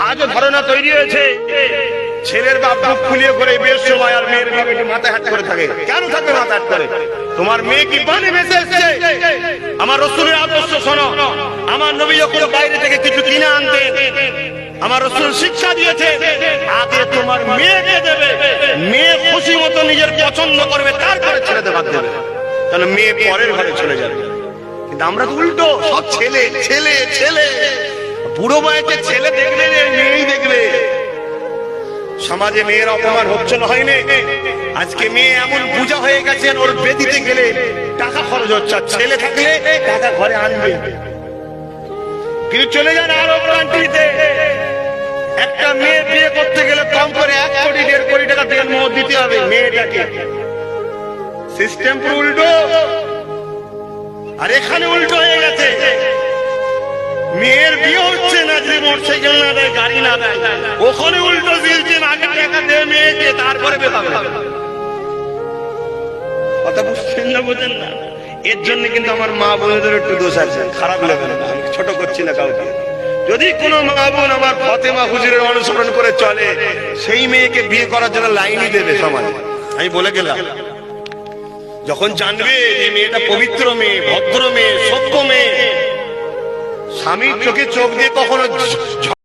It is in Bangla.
আজও ধারণা তৈরি হয়েছে ছেলের বাপ বুক ফুলিয়ে করে বিয়ের সময় আর মেয়ের বাপ একটু মাথা হাত করে থাকে। কেন থাকবে মাথা হাত করে? তোমার মেয়ে কি বানে বেঁচে এসছে? আমার রাসূলের আদর্শ শোনো। আমার নবী যখন বাইরে থেকে কিছু কিনে আনতেন, আমার রাসূল শিক্ষা দিয়েছে আগে তোমার মেয়েকে দেবে, মেয়ে খুশি মতো নিজের পছন্দ করবে, তারপরে ছেড়ে দেওয়া দেবে, কারণ মেয়ে পরের ঘরে চলে যাবে। কিন্তু আমরা তো উল্টো, সব ছেলে ছেলে ছেলে। বুড়ো বয়সে ছেলে দেখবে মেয়েই দেখবে। সমাজে মেয়ের অপমান হচ্ছে না, হয়নি? আজকে মেয়ে এমন পূজা হয়ে গেছে, ওর বেদিতে গেলে টাকা খরচ হচ্ছে, ছেলে থাকলে টাকা ঘরে আনবে। কিন্তু চলে যান আরব কান্ট্রিতে, একটা মেয়ে বিয়ে করতে গেলে কম করে 1 কোটি 1.5 কোটি টাকা দেন মোহর দিতে হবে মেয়েটাকে। সিস্টেম পুরো উল্টো। আর এখানে উল্টো হয়ে গেছে, মেয়ের বিয়ে হচ্ছে না, যে মোটরসাইকেল না দেয়, গাড়ি না দেয়, ওখানে উল্টো দিয়েছেন আগে টাকা দেয় মেয়েকে, তারপরে বিয়ে হবে। কথা বুঝছেন না, বোঝেন না? এর জন্য কিন্তু আমার মা বোনদের একটু দোষ আছে, খারাপ লাগে না, আমি ছোট করছি না কাউকে। যদি কোনো মা বোন আমার ফাতেমা হুজুরের অনুসরণ করে চলে, সেই মেয়েকে বিয়ে করার জন্য লাইনই দেবে সমাজ। আমি বলে গেলাম, যখন জানবে যে মেয়েটা পবিত্র মেয়ে, ভদ্র মেয়ে, সভ্য মেয়ে, স্বামীর চোখে চোখ দিয়ে কখনো